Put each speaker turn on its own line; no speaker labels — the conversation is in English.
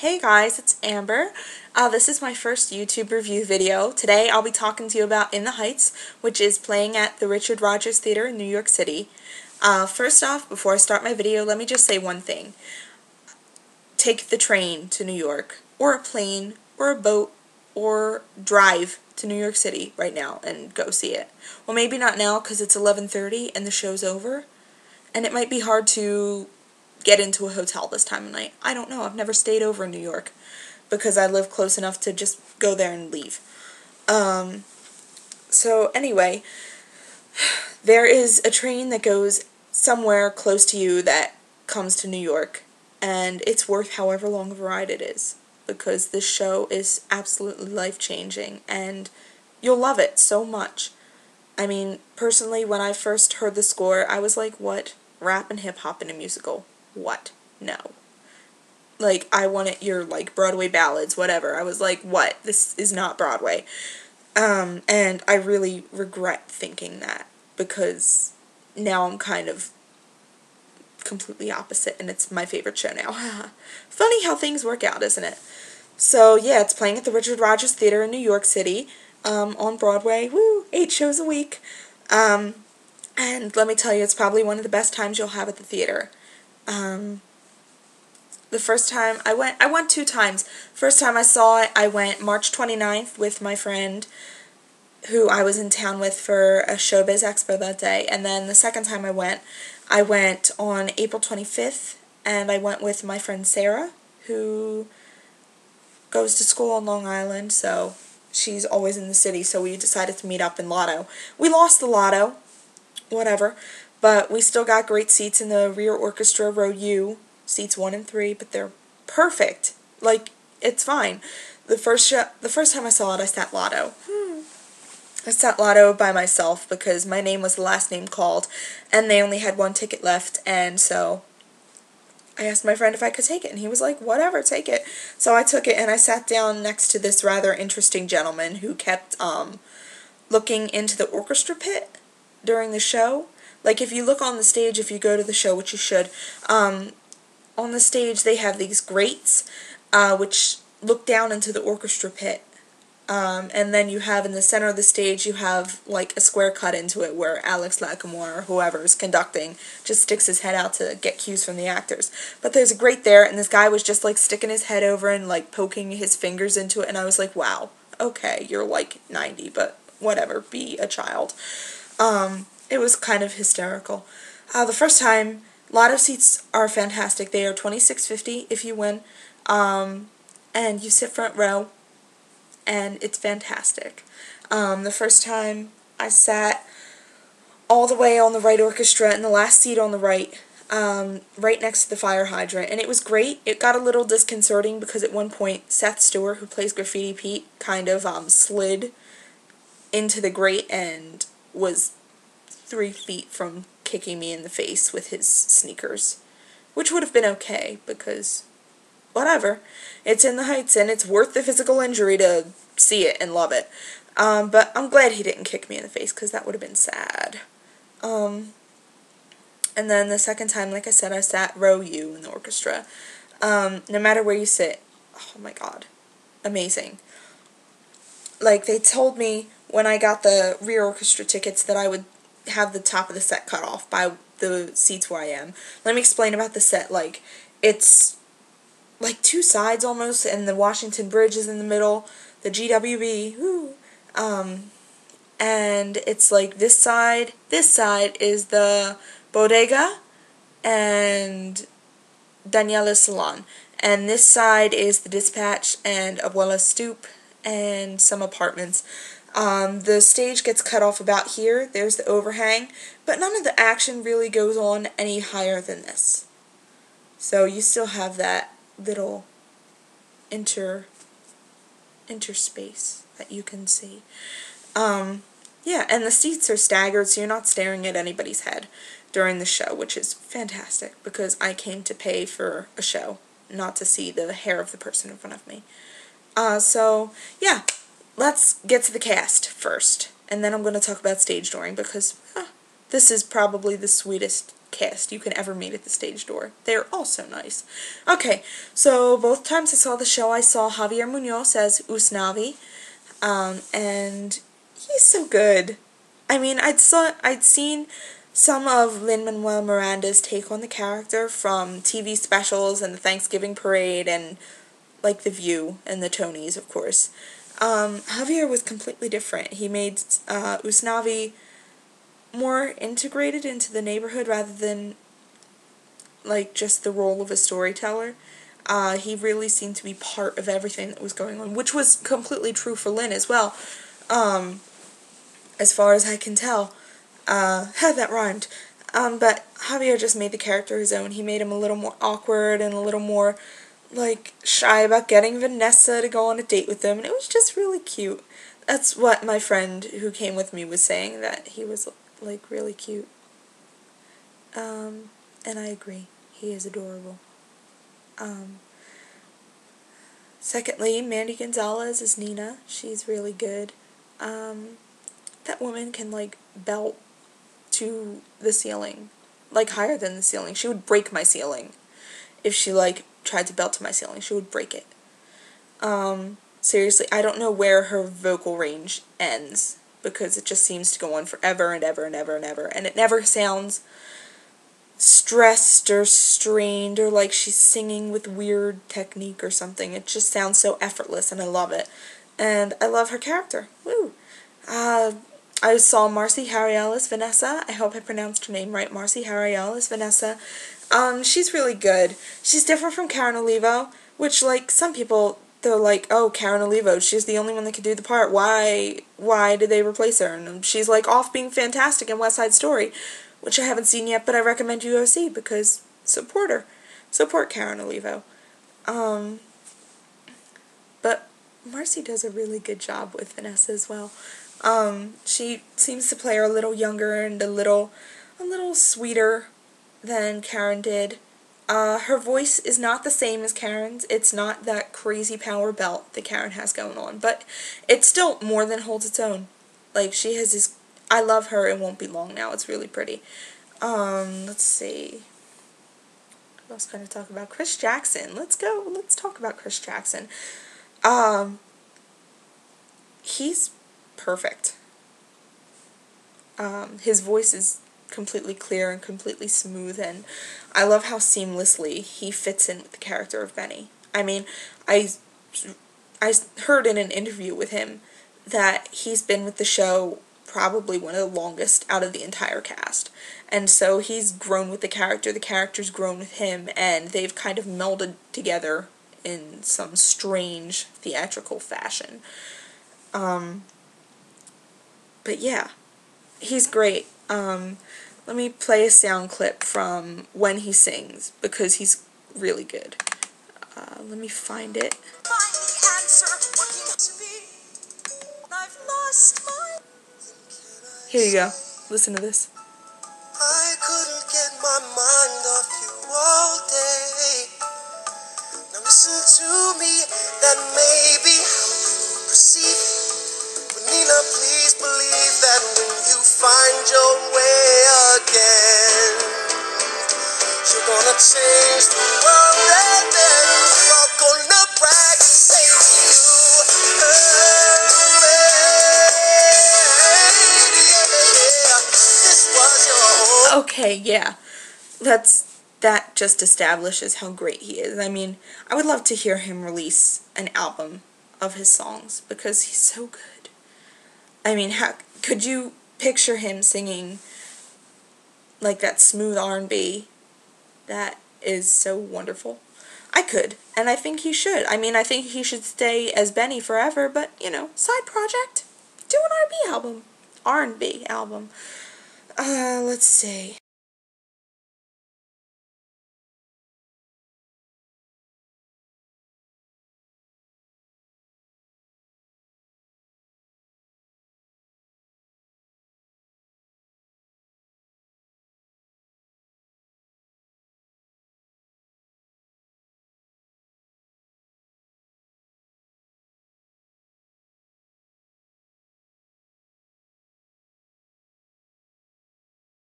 Hey guys, it's Amber. This is my first YouTube review video. Today I'll be talking to you about In the Heights, which is playing at the Richard Rodgers Theater in New York City. First off, before I start my video, let me just say one thing. Take the train to New York, or a plane, or a boat, or drive to New York City right now and go see it. Well, maybe not now because it's 11:30 and the show's over, and it might be hard to get into a hotel this time of night. I don't know. I've never stayed over in New York because I live close enough to just go there and leave. So anyway, there is a train that goes somewhere close to you that comes to New York, and it's worth however long of a ride it is because this show is absolutely life-changing and you'll love it so much. I mean, personally, when I first heard the score, I was like, what? Rap and hip-hop in a musical? What? No. Like, I wanted your, like, Broadway ballads, whatever. I was like, what? This is not Broadway. And I really regret thinking that, because now I'm kind of completely opposite, and it's my favorite show now. Funny how things work out, isn't it? So, yeah, it's playing at the Richard Rodgers Theater in New York City, on Broadway. Woo! 8 shows a week. And let me tell you, it's probably one of the best times you'll have at the theater. The first time I went 2 times. First time I saw it, I went March 29th with my friend who I was in town with for a Showbiz Expo that day. And then the second time I went on April 25th, and I went with my friend Sarah, who goes to school on Long Island, so she's always in the city, so we decided to meet up in Lotto. We lost the Lotto, whatever, but we still got great seats in the rear orchestra, row U, seats 1 and 3, but they're perfect. Like, it's fine. The first time I saw it, I sat Lotto. I sat Lotto by myself because my name was the last name called, and they only had 1 ticket left, and so I asked my friend if I could take it, and he was like, whatever, take it. So I took it, and I sat down next to this rather interesting gentleman who kept looking into the orchestra pit during the show. Like, if you look on the stage, if you go to the show, which you should, on the stage they have these grates, which look down into the orchestra pit. And then you have in the center of the stage, you have like a square cut into it where Alex Lacamoire or whoever is conducting just sticks his head out to get cues from the actors. But there's a grate there, and this guy was just like sticking his head over and like poking his fingers into it, and I was like, wow, okay, you're like 90, but whatever, be a child. It was kind of hysterical. The first time, a lot of seats are fantastic. They are $26.50 if you win, and you sit front row, and it's fantastic. The first time I sat all the way on the right orchestra in the last seat on the right, right next to the fire hydrant, and it was great. It got a little disconcerting because at one point Seth Stewart, who plays Graffiti Pete, kind of slid into the grate and was 3 feet from kicking me in the face with his sneakers, which would have been okay because whatever, it's In the Heights and it's worth the physical injury to see it and love it. But I'm glad he didn't kick me in the face because that would have been sad. And then the second time, like I said, I sat row U in the orchestra. No matter where you sit, oh my god, amazing. Like, they told me when I got the rear orchestra tickets that I would have the top of the set cut off by the seats where I am. Let me explain about the set. Like, it's like 2 sides almost, and the Washington Bridge is in the middle, the GWB, woo, and it's like this side is the bodega and Daniela's salon, and this side is the Dispatch and Abuela's stoop and some apartments. The stage gets cut off about here, there's the overhang, but none of the action really goes on any higher than this. So you still have that little interspace that you can see. Yeah, and the seats are staggered, so you're not staring at anybody's head during the show, which is fantastic, because I came to pay for a show, not to see the hair of the person in front of me. So, yeah, let's get to the cast first, and then I'm going to talk about stage dooring, because this is probably the sweetest cast you can ever meet at the stage door. They're all so nice. Okay, so both times I saw the show, I saw Javier Munoz as Usnavi, and he's so good. I mean, I'd seen some of Lin-Manuel Miranda's take on the character from TV specials and the Thanksgiving Parade and, like, The View and the Tonys, of course. Javier was completely different. He made Usnavi more integrated into the neighborhood rather than, like, just the role of a storyteller. He really seemed to be part of everything that was going on, which was completely true for Lin as well, as far as I can tell. That rhymed. But Javier just made the character his own. He made him a little more awkward and a little more, like, shy about getting Vanessa to go on a date with him, and it was just really cute. That's what my friend who came with me was saying, that he was, like, really cute. And I agree. He is adorable. Secondly, Mandy Gonzalez is Nina. She's really good. That woman can, like, belt to the ceiling, like, higher than the ceiling. She would break my ceiling. If she, like, tried to belt to my ceiling, she would break it. Seriously, I don't know where her vocal range ends, because it just seems to go on forever and ever and ever and ever, and it never sounds stressed or strained or like she's singing with weird technique or something. It just sounds so effortless, and I love it. And I love her character. Woo! I saw Marcy Harriel as Vanessa. I hope I pronounced her name right. Marcy Harriel as Vanessa. She's really good. She's different from Karen Olivo, which, like, some people, they're like, oh, Karen Olivo, she's the only one that could do the part. Why did they replace her? And she's, like, off being fantastic in West Side Story, which I haven't seen yet, but I recommend you go see, because support her. Support Karen Olivo. But Marcy does a really good job with Vanessa as well. She seems to play her a little younger and a little sweeter than Karen did. Her voice is not the same as Karen's. It's not that crazy power belt that Karen has going on, but it still more than holds its own. Like, she has this, I love her. It Won't Be Long Now. It's really pretty. Let's see. What else can I talk about? Chris Jackson. Let's talk about Chris Jackson. He's perfect. His voice is completely clear and completely smooth, and I love how seamlessly he fits in with the character of Benny. I mean, I heard in an interview with him that he's been with the show probably one of the longest out of the entire cast, and so he's grown with the character's grown with him, and they've kind of melded together in some strange theatrical fashion. But yeah, he's great. Let me play a sound clip from when he sings, because he's really good. Let me find it. Here you go. Listen to this.
I couldn't get my mind off you all day. Now listen to me, that may be how you perceive it. But Nina, please believe that when you find your way again, you're gonna change the world, and then we're all gonna brag and say to you,
okay, yeah. That just establishes how great he is. I mean, I would love to hear him release an album of his songs, because he's so good. I mean, how could you picture him singing like that smooth R&B that is so wonderful? I could, and I think he should. I mean, I think he should stay as Benny forever, but, you know, side project. Do an R&B album. R&B album. Let's see.